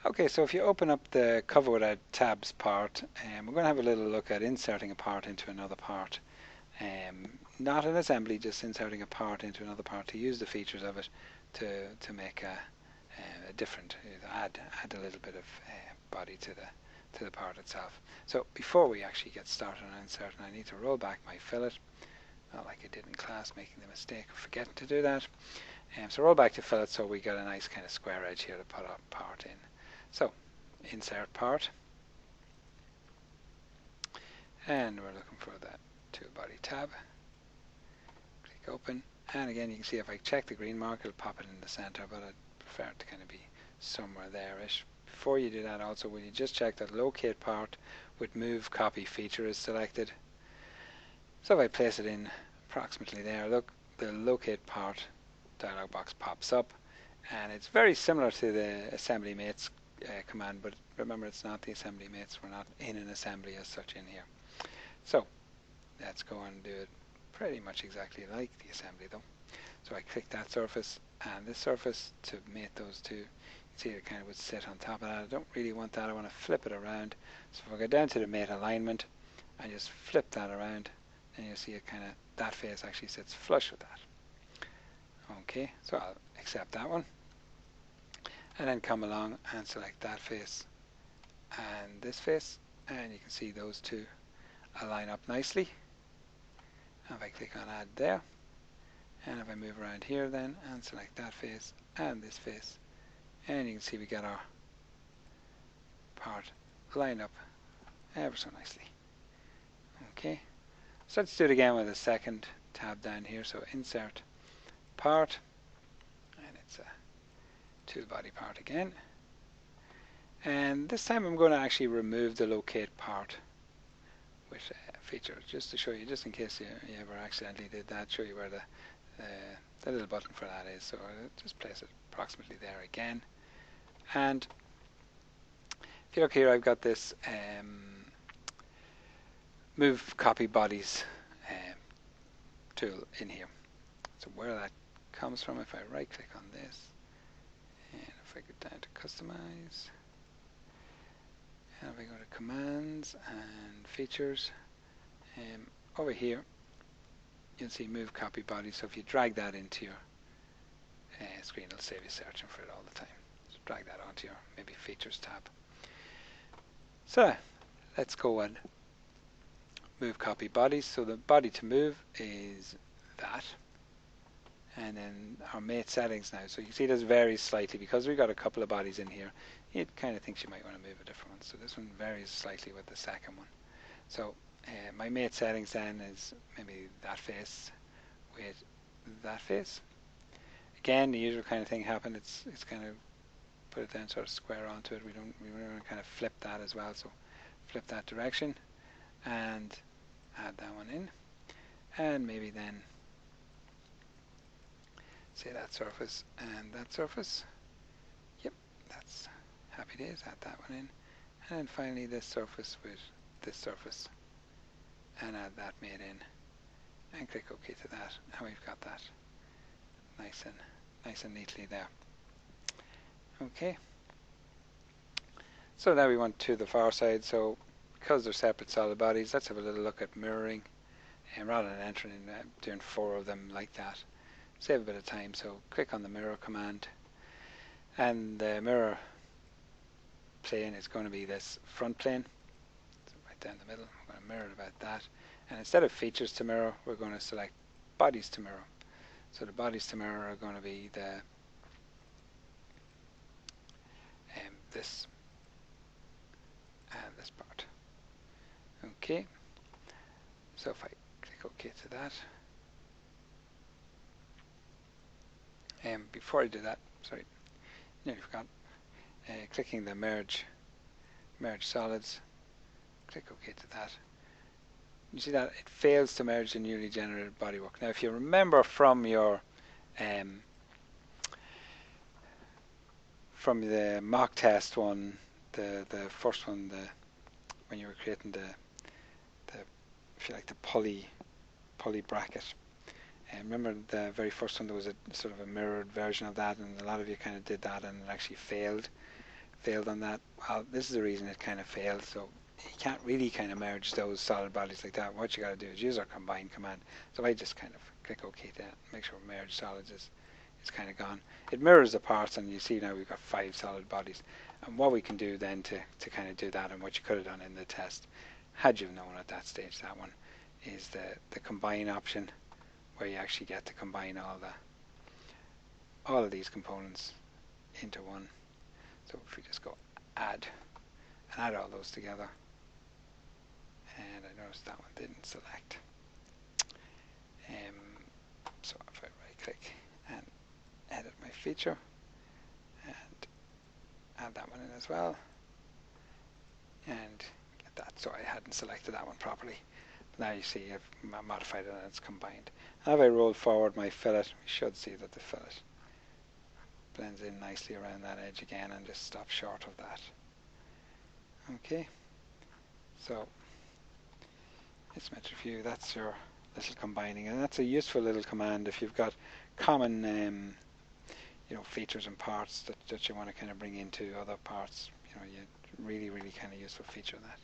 Okay, so if you open up the cover without tabs part, we're going to have a little look at inserting a part into another part. Not an assembly, just inserting a part into another part to use the features of it to make a different, add a little bit of body to the part itself. So before we actually get started on inserting, I need to roll back my fillet, not like I did in class, making the mistake of forgetting to do that. So roll back to fillet so we get a nice kind of square edge here to put our part in. So insert part, and we're looking for that tool body tab. Click open, and again you can see if I check the green mark it'll pop it in the center, but I'd prefer it to kind of be somewhere there-ish. Before you do that also, will you just check that locate part with move copy feature is selected. So if I place it in approximately there, look, the locate part dialog box pops up, and it's very similar to the assembly mates command, but remember it's not the assembly mates, we're not in an assembly as such in here. So let's go and do it pretty much exactly like the assembly though. So I click that surface and this surface to mate those two. You see it kind of would sit on top of that. I don't really want that, I want to flip it around. So if I go down to the mate alignment and just flip that around, then you'll see it kind of, that face actually sits flush with that. Okay, so I'll accept that one. And then come along and select that face and this face, and you can see those two align up nicely. If I click on add there, and if I move around here then and select that face and this face, and you can see we get our part lined up ever so nicely. Okay, so let's do it again with a second tab down here. So insert part, and it's a tool body part again, and this time I'm going to actually remove the locate part with feature just to show you, just in case you ever accidentally did that, show you where the little button for that is. So I'll just place it approximately there again, and if you look here I've got this move copy bodies tool in here. So where that comes from, if I right click on this and if I go down to customize, and if I go to commands and features, over here you'll see move copy body. So if you drag that into your screen, it'll save you searching for it all the time. So drag that onto your maybe features tab. So let's go and move copy bodies. So the body to move is that, and then our mate settings now. So you can see this varies slightly because we've got a couple of bodies in here. It kind of thinks you might want to move a different one. So this one varies slightly with the second one. So my mate settings then is maybe that face with that face. Again, the usual kind of thing happened. It's kind of put it down sort of square onto it. We want to kind of flip that as well. So flip that direction and add that one in, and maybe then say that surface and that surface. Yep, that's happy days. Add that one in, and then finally this surface with this surface, and add that mate in, and click OK to that, and we've got that nice and neatly there. Okay. So now we want to the far side. So because they're separate solid bodies, let's have a little look at mirroring, and rather than entering in doing 4 of them like that, save a bit of time. So click on the mirror command, and the mirror plane is going to be this front plane, so right down the middle. We're going to mirror it about that, and instead of features to mirror, we're going to select bodies to mirror. So the bodies to mirror are going to be the this and this part. Okay, so if I click OK to that, and before I do that, sorry, nearly forgot, clicking the merge solids, click OK to that. You see that it fails to merge the newly generated bodywork. Now if you remember from your from the mock test one, the first one, when you were creating the if you like the pulley bracket, and remember the very first one, there was a sort of a mirrored version of that, and a lot of you kind of did that and it actually failed failed on that? Well, this is the reason it kind of failed. So you can't really kind of merge those solid bodies like that. What you got to do is use our combine command. So I just kind of click OK to make sure merge solids is kind of gone. It mirrors the parts, and you see now we've got 5 solid bodies. And what we can do then to kind of do that, and what you could have done in the test, had you known at that stage, that one is the combine option, where you actually get to combine all of these components into one. So if we just go add and add all those together, and I noticed that one didn't select. So if I right click and edit my feature and add that one in as well, and get that. So I hadn't selected that one properly. But now you see I've modified it and it's combined. And if I roll forward my fillet, we should see that the fillet blends in nicely around that edge again and just stops short of that. Okay, so isometric view, that's your little combining, and that's a useful little command if you've got common features and parts that you want to kind of bring into other parts. You really kind of useful feature of that.